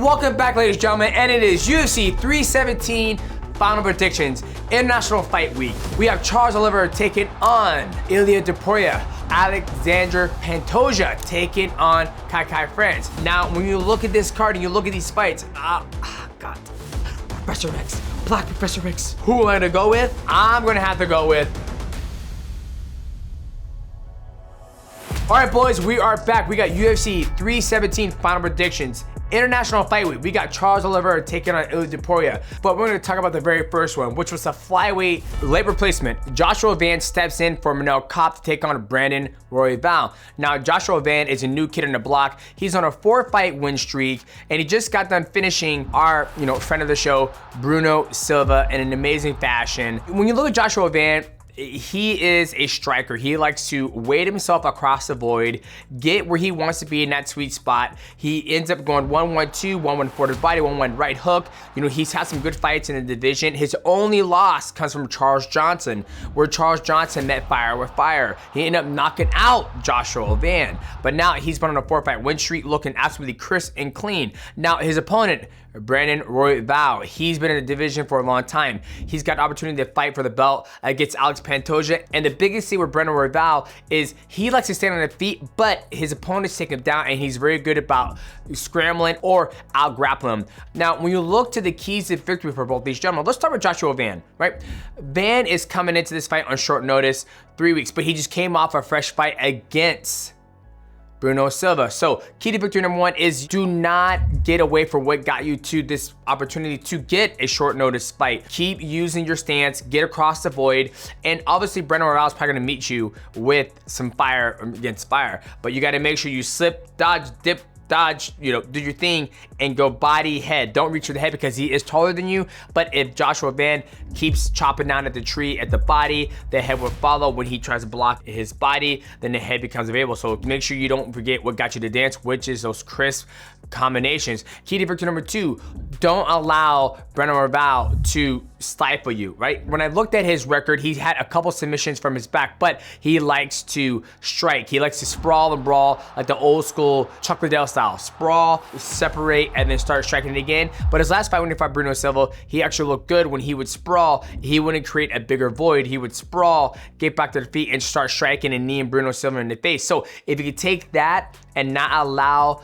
welcome back, ladies and gentlemen, and it is UFC 317 final predictions, International Fight Week. We have Charles Oliveira taking on Ilia Topuria, Alexander Pantoja taking on KKF. Now, when you look at this card and you look at these fights, God, Professor X, Black Professor X, who am I gonna go with? I'm gonna have to go with. All right, boys, we are back. We got UFC 317 final predictions, International Fight Week. We got Charles Oliveira taking on Ilia Topuria, but we're going to talk about the very first one, which was the flyweight late replacement. Joshua Van steps in for Manel Kopp to take on Brandon Royval. Now, Joshua Van is a new kid on the block. He's on a 4-fight win streak, and he just got done finishing our, friend of the show, Bruno Silva, in an amazing fashion. When you look at Joshua Van, he is a striker. He likes to wade himself across the void, get where he wants to be in that sweet spot. He ends up going 1-1-2, 1-1 to the body, 1-1 right hook. He's had some good fights in the division. His only loss comes from Charles Johnson, where Charles Johnson met fire with fire. He ended up knocking out Joshua Van, but now he's been on a 4-fight win streak, looking absolutely crisp and clean. Now, his opponent, Brandon Royval, he's been in the division for a long time. He's got the opportunity to fight for the belt against Alex Pantoja, and the biggest thing with Brandon Royval is he likes to stand on the feet, but his opponents take him down, and he's very good about scrambling or out grappling him. Now, when you look to the keys to victory for both these gentlemen, let's start with Joshua Van, right? Van is coming into this fight on short notice, 3 weeks, but he just came off a fresh fight against Bruno Silva. So key to victory number 1 is do not get away from what got you to this opportunity to get a short notice fight. Keep using your stance, get across the void, and obviously Brandon Royval is probably gonna meet you with some fire against fire, but you gotta make sure you slip, dodge, dip, dodge, do your thing and go body head. Don't reach for the head because he is taller than you, but if Joshua Van keeps chopping down at the tree at the body, the head will follow. When he tries to block his body, then the head becomes available. So make sure you don't forget what got you to dance, which is those crisp combinations. Key to victory number 2, don't allow Brandon Royval to stifle you, right? When I looked at his record, he had a couple submissions from his back, but he likes to strike. He likes to sprawl and brawl like the old school Chuck Liddell style. Sprawl, separate, and then start striking it again. But his last fight when he fought Bruno Silva, he actually looked good. When he would sprawl, he wouldn't create a bigger void. He would sprawl, get back to the feet, and start striking and kneeing Bruno Silva in the face. So if you could take that and not allow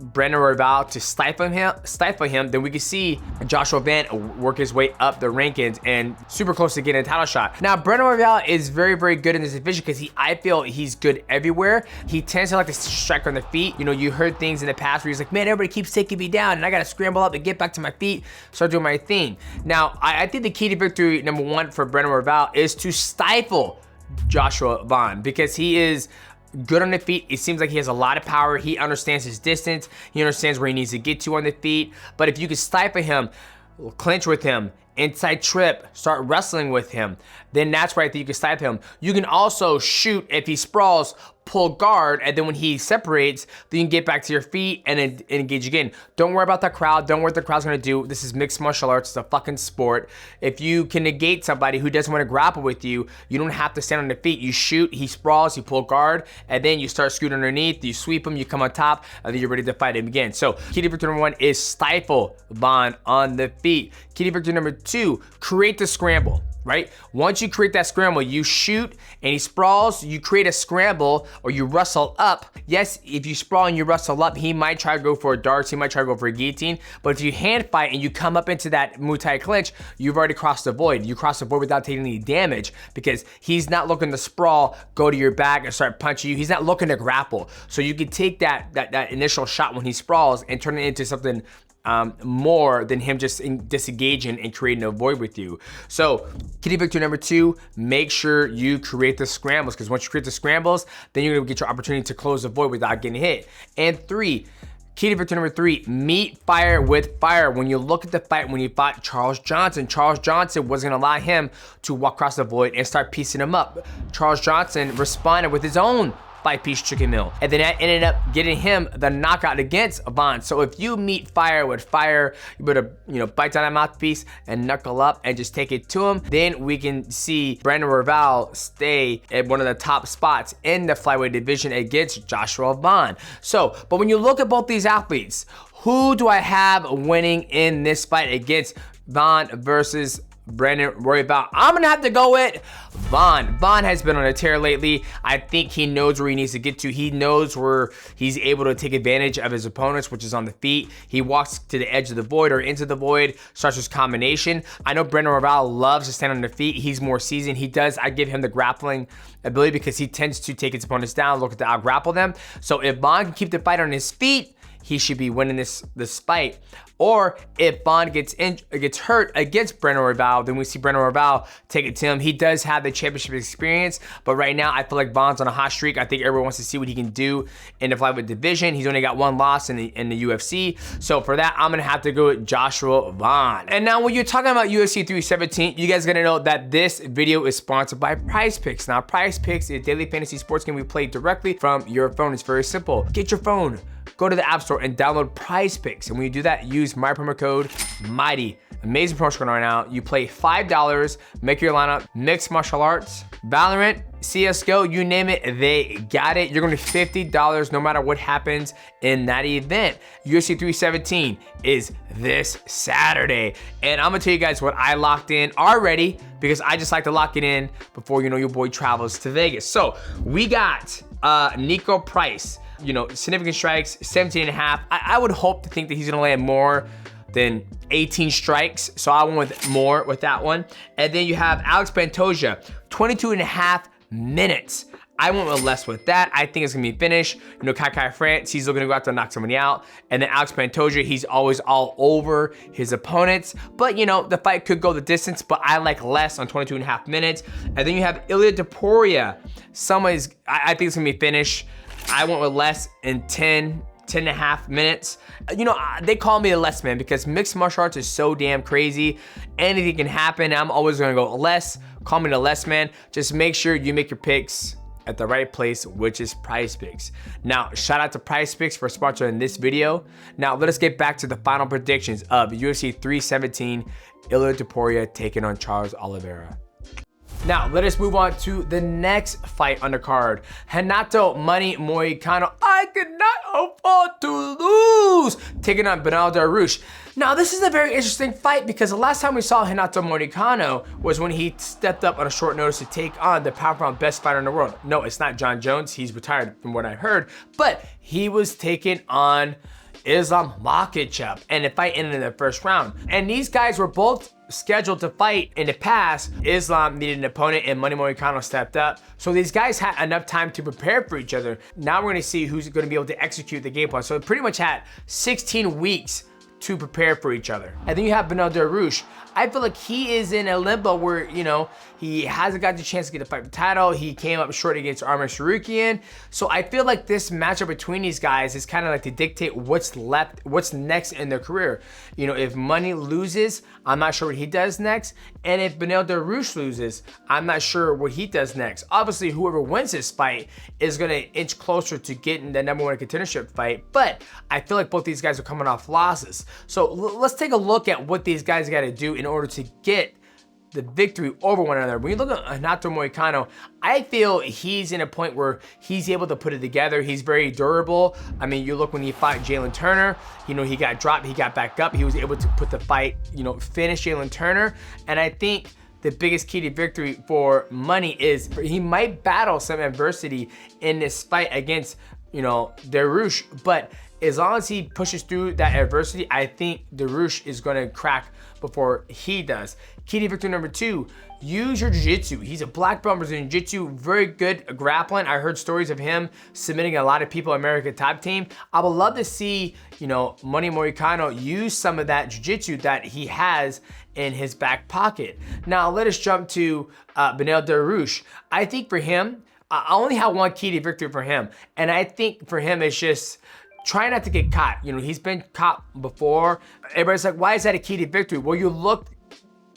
Brandon Royval to stifle him, then we can see Joshua Van work his way up the rankings and super close to getting a title shot. Now, Brandon Royval is very, very good in this division because I feel he's good everywhere. He tends to like to strike on the feet. You heard things in the past where he's like, man, everybody keeps taking me down and I got to scramble up and get back to my feet, start doing my thing. Now, I think the key to victory number 1 for Brandon Royval is to stifle Joshua Van, because he is good on the feet. It seems like he has a lot of power. He understands his distance. He understands where he needs to get to on the feet. But if you can stifle him, clinch with him, inside trip, start wrestling with him, then that's where I think you can stifle him. You can also shoot if he sprawls, pull guard, and then when he separates, then you can get back to your feet and engage again. Don't worry about the crowd. Don't worry what the crowd's gonna do. This is mixed martial arts. It's a fucking sport. If you can negate somebody who doesn't want to grapple with you, you don't have to stand on the feet. You shoot, he sprawls, you pull guard, and then you start scooting underneath, you sweep him, you come on top, and then you're ready to fight him again. So key to victory number 1 is stifle Van on the feet. Key to victory number 2, create the scramble. Right? Once you create that scramble, you shoot and he sprawls, you create a scramble or you wrestle up. Yes, if you sprawl and you wrestle up, he might try to go for a darts, he might try to go for a guillotine, but if you hand fight and you come up into that Muay Thai clinch, you've already crossed the void. You cross the void without taking any damage because he's not looking to sprawl, go to your back and start punching you. He's not looking to grapple. So you can take that initial shot when he sprawls and turn it into something more than him just disengaging and creating a void with you. So key to victory number 2, make sure you create the scrambles, because once you create the scrambles, then you're gonna get your opportunity to close the void without getting hit. And 3, key to victory number 3, meet fire with fire. When you look at the fight when he fought Charles Johnson wasn't gonna allow him to walk across the void and start piecing him up. Charles Johnson responded with his own 5-piece chicken meal, and then that ended up getting him the knockout against Van. So if you meet fire with fire, you better bite down that mouthpiece and knuckle up and just take it to him. Then we can see Brandon Royval stay at one of the top spots in the flyweight division against Joshua Van. So, but when you look at both these athletes, Who do I have winning in this fight against Vaughn versus Brandon Royval? I'm gonna have to go with Vaughn. Vaughn has been on a tear lately. I think he knows where he needs to get to. He knows where he's able to take advantage of his opponents, which is on the feet. He walks to the edge of the void or into the void, starts his combination. I know Brandon Royval loves to stand on the feet. He's more seasoned. I give him the grappling ability because he tends to take his opponents down, look to out grapple them. So if Vaughn can keep the fight on his feet, he should be winning this fight. Or if Vaughn gets hurt against Brandon Royval, then we see Brandon Royval take it to him. He does have the championship experience, but right now I feel like Vaughn's on a hot streak. I think everyone wants to see what he can do in the flyweight division. He's only got one loss in the UFC. So for that, I'm gonna have to go with Joshua Vaughn. And now when you're talking about UFC 317, you guys gotta know that this video is sponsored by PrizePicks. Now PrizePicks is a daily fantasy sports game we play directly from your phone. It's very simple. Get your phone, go to the App Store and download PrizePicks. And when you do that, use my promo code MIGHTY. Amazing promotion right now. You play $5, make your lineup, mixed martial arts, Valorant, CSGO, you name it, they got it. You're gonna be $50 no matter what happens in that event. UFC 317 is this Saturday. And I'm gonna tell you guys what I locked in already because I just like to lock it in before your boy travels to Vegas. So we got Nico Price. Significant strikes, 17.5. I would hope to think that he's gonna land more than 18 strikes. So I went with more with that one. And then you have Alex Pantoja, 22.5 minutes. I went with less with that. I think it's gonna be finished. KKF, he's looking to go out there and knock somebody out. And then Alex Pantoja, he's always all over his opponents. But the fight could go the distance, but I like less on 22.5 minutes. And then you have WILL ILIA TOPURIA. I think it's gonna be finished. I went with less in 10.5 minutes. They call me a less man because mixed martial arts is so damn crazy. Anything can happen. I'm always gonna go less. Call me the less man. Just make sure you make your picks at the right place, which is PrizePicks. Now, shout out to PrizePicks for sponsoring this video. Now, let us get back to the final predictions of UFC 317, WILL ILIA TOPURIA taking on Charles Oliveira. Now, let us move on to the next fight on the card. Renato Money Moicano. I cannot afford to lose. Taking on Dariush. Now, this is a very interesting fight because the last time we saw Renato Moicano was when he stepped up on a short notice to take on the pound-for-pound best fighter in the world. No, it's not John Jones. He's retired from what I heard. But he was taking on Islam Makhachev, and the fight ended in the first round. And these guys were both scheduled to fight in the past. Islam needed an opponent and Money Moicano stepped up. So these guys had enough time to prepare for each other. Now we're gonna see who's gonna be able to execute the game plan. So it pretty much had 16 weeks to prepare for each other. And then you have Dariush. I feel like he is in a limbo where, he hasn't got the chance to get a fight for the title. He came up short against Arman Sarukian. So I feel like this matchup between these guys is kind of like to dictate what's next in their career. If Money loses, I'm not sure what he does next. And if Dariush loses, I'm not sure what he does next. Obviously, whoever wins this fight is gonna inch closer to getting the #1 contendership fight. But I feel like both these guys are coming off losses. So let's take a look at what these guys gotta do in order to get the victory over one another. When you look at Renato Moicano, I feel he's in a point where he's able to put it together. He's very durable. I mean, you look when he fought Jalen Turner, he got dropped, he got back up. He was able to put the fight, finish Jalen Turner. And I think the biggest key to victory for Money is he might battle some adversity in this fight against, Dariush, but as long as he pushes through that adversity, I think Dariush is gonna crack before he does. Key to victory number 2, use your jiu-jitsu. He's a black belt in jiu-jitsu, very good grappling. I heard stories of him submitting a lot of people at American Top Team. I would love to see, Money Moicano use some of that jiu-jitsu that he has in his back pocket. Now, let us jump to Dariush. I think for him, I only have one key to victory for him. And I think for him, it's just try not to get caught. He's been caught before. Everybody's like, why is that a key to victory? Well, you look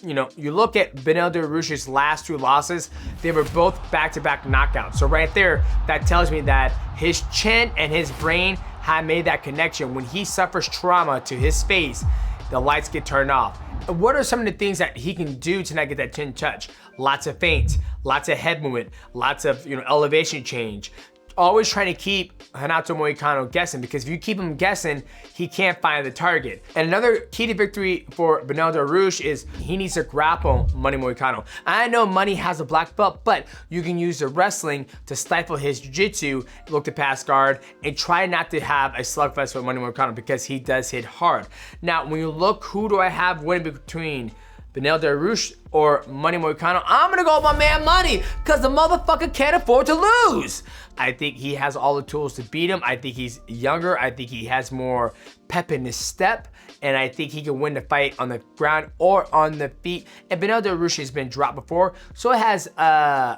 at Dariush's last 2 losses, they were both back-to-back knockouts. So right there, that tells me that his chin and his brain have made that connection. When he suffers trauma to his face, the lights get turned off. What are some of the things that he can do to not get that chin touch? Lots of feints, lots of head movement, lots of elevation change. Always trying to keep Renato Moicano guessing, because if you keep him guessing, he can't find the target. And another key to victory for Beneil Dariush is he needs to grapple Money Moicano. I know Money has a black belt, but you can use the wrestling to stifle his jiu-jitsu, look to pass guard, and try not to have a slugfest with Money Moicano because he does hit hard. Now, when you look, who do I have winning between Beneil Dariush or Money Moicano? I'm gonna go with my man Money, because the motherfucker can't afford to lose. I think he has all the tools to beat him. I think he's younger. I think he has more pep in his step. And I think he can win the fight on the ground or on the feet. And Beneil Dariush has been dropped before. So it has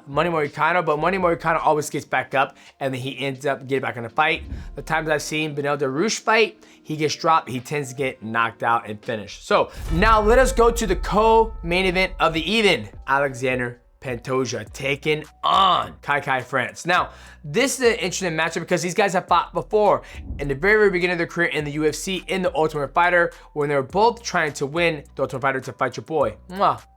Money Moicano, but Money Moicano always gets back up and then he ends up getting back in the fight. The times I've seen Beneil Dariush fight, he gets dropped, he tends to get knocked out and finished. So now let us go to the co-main event of the evening. Alexander Pantoja taking on KKF. Now, this is an interesting matchup because these guys have fought before in the very beginning of their career in the UFC, in the Ultimate Fighter, when they were both trying to win the Ultimate Fighter to fight your boy,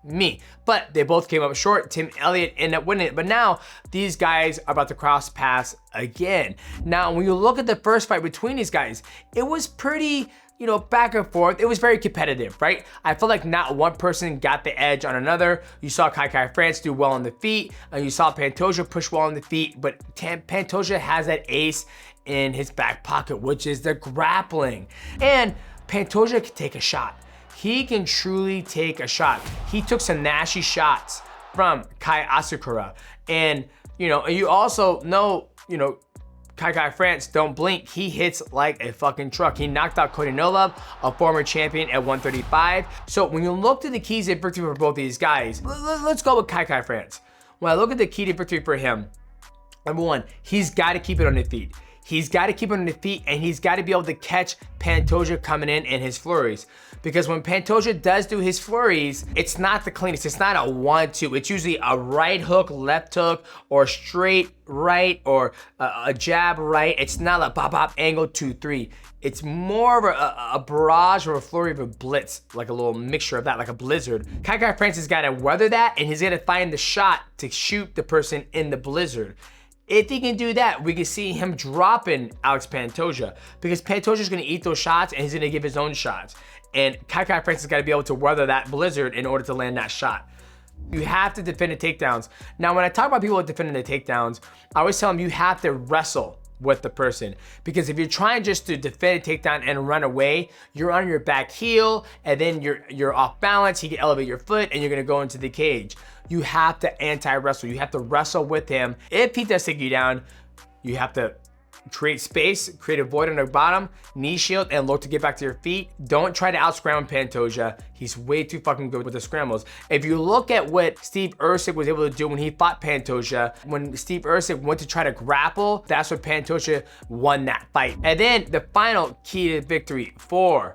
me. But they both came up short. Tim Elliott ended up winning it. But now, these guys are about to cross paths again. Now, when you look at the first fight between these guys, it was pretty, you know, back and forth. It was very competitive, right? I feel like not one person got the edge on another. You saw KKF do well on the feet, and you saw Pantoja push well on the feet, but Pantoja has that ace in his back pocket, which is the grappling. And Pantoja can take a shot. He can truly take a shot. He took some nasty shots from Kai Asakura. And, you know, you also know, you know, KKF don't blink. He hits like a fucking truck. He knocked out Cody Nolov, a former champion at 135. So when you look to the keys to victory for both these guys, let's go with KKF. When I look at the key to victory for him, number one, he's got to keep it on the feet. He's got to keep it on the feet, and he's got to be able to catch Pantoja coming in his flurries. Because when Pantoja does do his flurries, it's not the cleanest. It's not a 1-2. It's usually a right hook, left hook, or straight right, or a jab right. It's not a pop angle 2-3. It's more of a barrage or a flurry of a blitz, like a little mixture of that, like a blizzard. KKF has got to weather that, and he's got to find the shot to shoot the person in the blizzard. If he can do that, we can see him dropping Alex Pantoja, because Pantoja's gonna eat those shots and he's gonna give his own shots. And KKF has gotta be able to weather that blizzard in order to land that shot. You have to defend the takedowns. Now, when I talk about people defending the takedowns, I always tell them you have to wrestle with the person, because if you're trying just to defend a takedown and run away, you're on your back heel and then you're off balance. He can elevate your foot and you're gonna go into the cage. You have to anti-wrestle. You have to wrestle with him. If he does take you down, you have to create space, create a void on the bottom, knee shield, and look to get back to your feet. Don't try to out-scramble Pantoja. He's way too fucking good with the scrambles. If you look at what Steve Erceg was able to do when he fought Pantoja, when Steve Erceg went to try to grapple, that's what Pantoja won that fight. And then the final key to victory for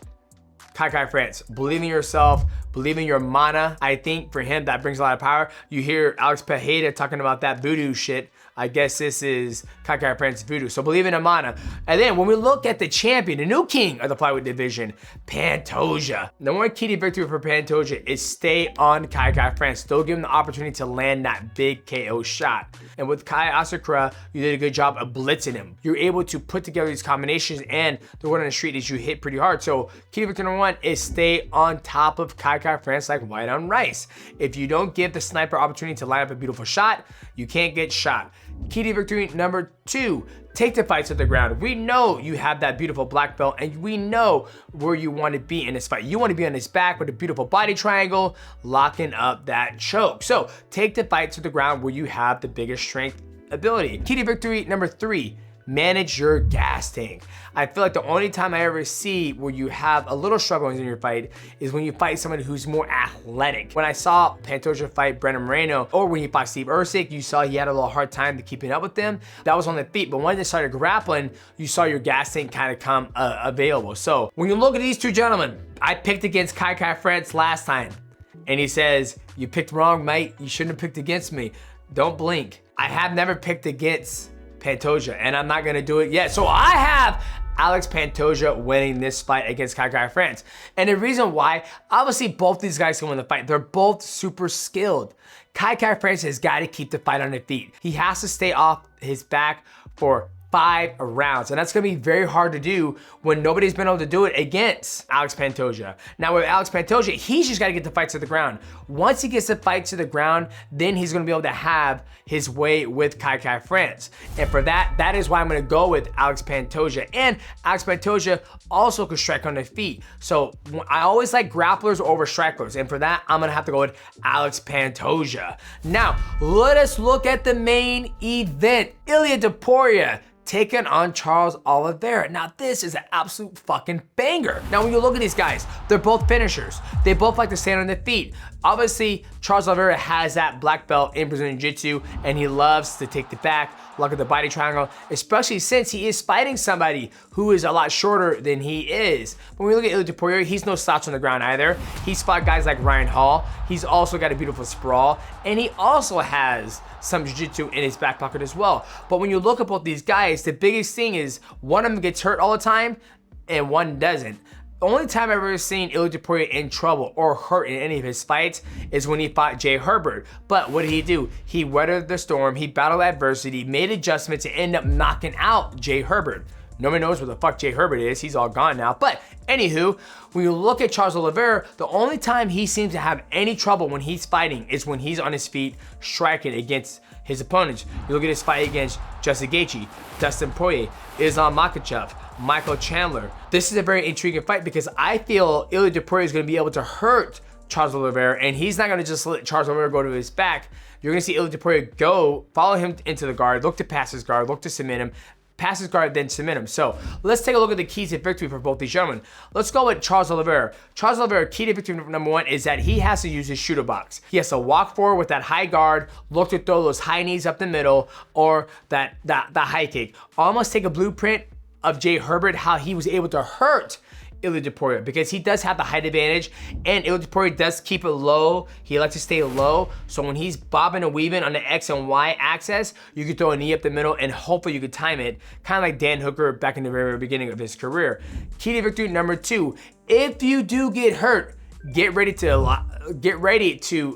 KKF, believe in yourself, believe in your mana. I think for him, that brings a lot of power. You hear Alex Pereira talking about that voodoo shit. I guess this is KKF voodoo. So believe in a mana. And then when we look at the champion, the new king of the flyweight division, Pantoja. The more key to victory for Pantoja is stay on KKF. Still give him the opportunity to land that big KO shot. And with Kai Asakura, you did a good job of blitzing him. You're able to put together these combinations, and the word on the street is you hit pretty hard. So key to victory number one is stay on top of KKF like white on rice. If you don't give the sniper opportunity to line up a beautiful shot, you can't get shot. Key to victory number two, take the fight to the ground. We know you have that beautiful black belt, and we know where you want to be in this fight. You want to be on his back with a beautiful body triangle, locking up that choke. So take the fight to the ground where you have the biggest strength ability. Key to victory number three, manage your gas tank. I feel like the only time I ever see where you have a little struggle in your fight is when you fight someone who's more athletic. When I saw Pantoja fight Brandon Moreno, or when you fought Steve Erceg, you saw he had a little hard time to keeping up with them. That was on the feet, but when they started grappling, you saw your gas tank kind of come available. So when you look at these two gentlemen, I picked against KKF last time, and he says, you picked wrong, mate. You shouldn't have picked against me. Don't blink. I have never picked against Pantoja, and I'm not gonna do it yet. So I have Alex Pantoja winning this fight against KKF. And the reason why, obviously both these guys can win the fight. They're both super skilled. KKF has got to keep the fight on the feet. He has to stay off his back for 5 rounds. And that's gonna be very hard to do when nobody's been able to do it against Alex Pantoja. Now with Alex Pantoja, he's just gotta get the fight to the ground. Once he gets the fight to the ground, then he's gonna be able to have his way with KKF. And for that, that is why I'm gonna go with Alex Pantoja. And Alex Pantoja also can strike on the feet. So I always like grapplers over strikers. And for that, I'm gonna have to go with Alex Pantoja. Now, let us look at the main event. Ilia Topuria taking on Charles Oliveira. Now this is an absolute fucking banger. Now when you look at these guys, they're both finishers. They both like to stand on their feet. Obviously, Charles Oliveira has that black belt in Brazilian Jiu-Jitsu and he loves to take the back, look at the body triangle, especially since he is fighting somebody who is a lot shorter than he is. When we look at Ilia Topuria, he's no slouch on the ground either. He's fought guys like Ryan Hall. He's also got a beautiful sprawl and he also has some jiu-jitsu in his back pocket as well. But when you look at both these guys, the biggest thing is one of them gets hurt all the time and one doesn't. The only time I've ever seen Ilia Topuria in trouble or hurt in any of his fights is when he fought Jay Herbert. But what did he do? He weathered the storm, he battled adversity, made adjustments, and ended up knocking out Jay Herbert. Nobody knows where the fuck Jay Herbert is. He's all gone now. But anywho, when you look at Charles Oliveira, the only time he seems to have any trouble when he's fighting is when he's on his feet striking against his opponents. You look at his fight against Justin Gaethje, Dustin Poirier, Islam Makhachev, Michael Chandler. This is a very intriguing fight because I feel Ilia Topuria is going to be able to hurt Charles Oliveira and he's not going to just let Charles Oliveira go to his back. You're going to see Ilia Topuria go, follow him into the guard, look to pass his guard, look to submit him, pass his guard, then submit him. So let's take a look at the keys to victory for both these gentlemen. Let's go with Charles Oliveira. Charles Oliveira, key to victory number one is that he has to use his shooter box. He has to walk forward with that high guard, look to throw those high knees up the middle, or that high kick. Almost take a blueprint of Jay Herbert, how he was able to hurt Ilia Topuria because he does have the height advantage and Ilia Topuria does keep it low. He likes to stay low. So when he's bobbing and weaving on the X and Y axis, you can throw a knee up the middle and hopefully you could time it. Kind of like Dan Hooker back in the very beginning of his career. Key to victory number two, if you do get hurt, get ready to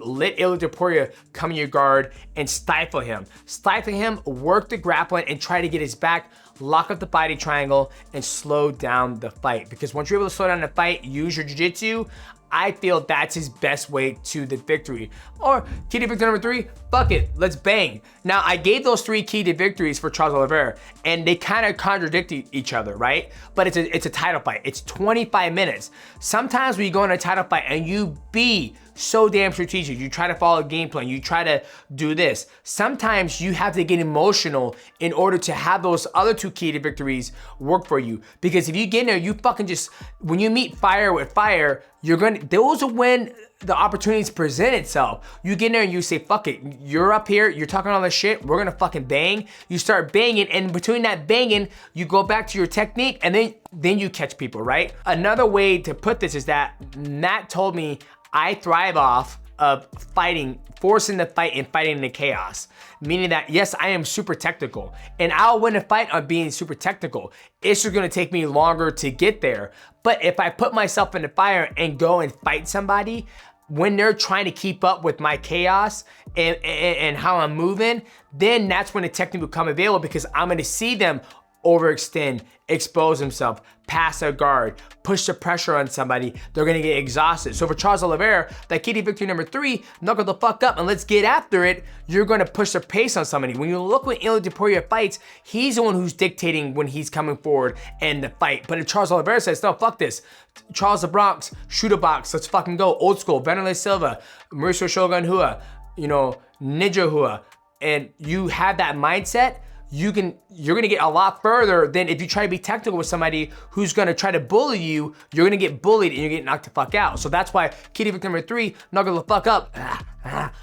let Ilia Topuria come in your guard and stifle him. Stifle him, work the grappling and try to get his back, lock up the body triangle and slow down the fight. Because once you're able to slow down the fight, use your jiu-jitsu, I feel that's his best way to the victory. Or key to victory number three, fuck it, let's bang. Now I gave those 3 key to victories for Charles Oliveira and they kind of contradict each other, right? But it's a title fight, it's 25 minutes. Sometimes when you go in a title fight and you be so damn strategic, you try to follow a game plan, you try to do this. Sometimes you have to get emotional in order to have those other 2 key to victories work for you. Because if you get in there, you fucking just, when you meet fire with fire, those are when the opportunities present itself. You get in there and you say, fuck it, you're up here, you're talking all this shit, we're gonna fucking bang. You start banging and between that banging, you go back to your technique and then you catch people, right? Another way to put this is that Matt told me I thrive off of fighting, forcing the fight and fighting in the chaos. Meaning that, yes, I am super technical and I'll win a fight on being super technical. It's just gonna take me longer to get there. But if I put myself in the fire and go and fight somebody, when they're trying to keep up with my chaos and how I'm moving, then that's when the technique will come available because I'm gonna see them overextend, expose himself, pass a guard, push the pressure on somebody, they're gonna get exhausted. So for Charles Oliveira, that key to victory number 3, knuckle the fuck up and let's get after it, you're gonna push the pace on somebody. When you look when Ilia Topuria fights, he's the one who's dictating when he's coming forward and the fight. But if Charles Oliveira says, no, fuck this, Charles the Bronx, shooter box, let's fucking go, old school, Vanderlei Silva, Mauricio Shogun Rua, Ninja Rua, and you have that mindset, you're gonna get a lot further than if you try to be technical with somebody who's gonna try to bully you, you're gonna get bullied and you're gonna get knocked the fuck out. So that's why key to victory number 3, knuckle the fuck up,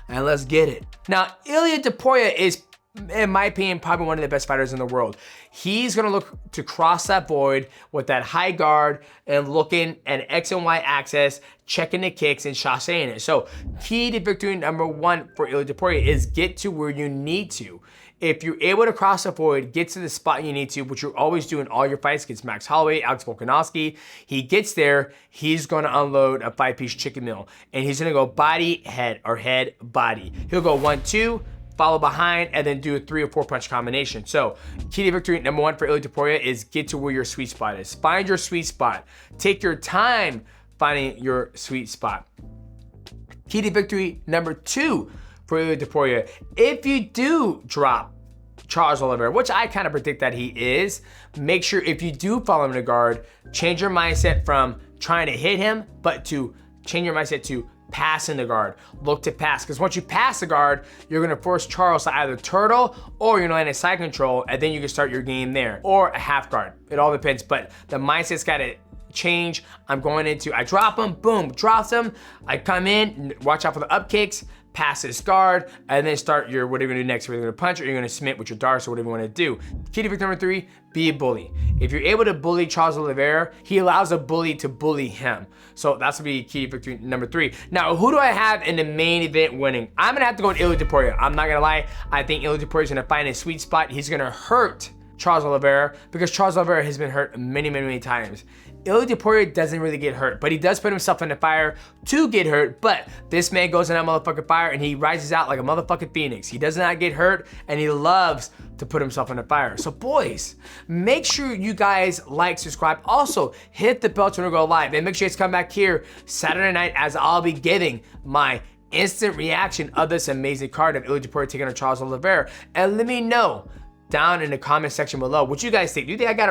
and let's get it. Now, Ilia Topuria is, in my opinion, probably one of the best fighters in the world. He's gonna look to cross that void with that high guard and looking at X and Y axis, checking the kicks and sashaying it. So key to victory number 1 for Ilia Topuria is get to where you need to. If you're able to cross the void, get to the spot you need to, which you always do in all your fights against Max Holloway, Alex Volkanovski, he gets there, he's gonna unload a 5-piece chicken meal. And he's gonna go body, head, or head, body. He'll go 1, 2, follow behind, and then do a 3 or 4 punch combination. So key to victory number 1 for Ilia Topuria is get to where your sweet spot is. Find your sweet spot. Take your time finding your sweet spot. Key to victory number 2 for Ilia Topuria, if you do drop Charles Oliveira, which I kind of predict that he is, make sure if you do follow him to guard, change your mindset from trying to hit him, but to change your mindset to pass in the guard. Look to pass, because once you pass the guard, you're gonna force Charles to either turtle or you're gonna land a side control, and then you can start your game there, or a half guard. It all depends, but the mindset's gotta change. I drop him, boom, drops him. I come in, watch out for the up kicks, pass this guard, and then start your whatever you're gonna do next. Whether you're gonna punch or you're gonna submit with your darts or whatever you wanna do. Key to victory number 3, be a bully. If you're able to bully Charles Oliveira, he allows a bully to bully him. So that's gonna be key to victory number 3. Now, who do I have in the main event winning? I'm gonna have to go with Ilia Topuria. I'm not gonna lie, I think Ilia Topuria is gonna find a sweet spot. He's gonna hurt Charles Oliveira because Charles Oliveira has been hurt many times. Ilia Topuria doesn't really get hurt, but he does put himself in the fire to get hurt, but this man goes in that motherfucking fire and he rises out like a motherfucking phoenix. He does not get hurt and he loves to put himself in the fire. So boys, make sure you guys like, subscribe. Also, hit the bell to go live and make sure you guys come back here Saturday night as I'll be giving my instant reaction of this amazing card of Ilia Topuria taking on Charles Oliveira. And let me know down in the comment section below what you guys think. Do you think I got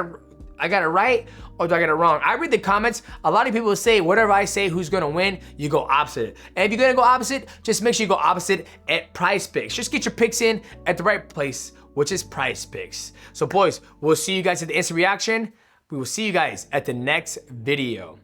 it right or do I get it wrong? I read the comments. A lot of people say whatever I say who's gonna win, you go opposite. And if you're gonna go opposite, just make sure you go opposite at PrizePicks. Just get your picks in at the right place, which is PrizePicks. So boys, we'll see you guys at the instant reaction. We will see you guys at the next video.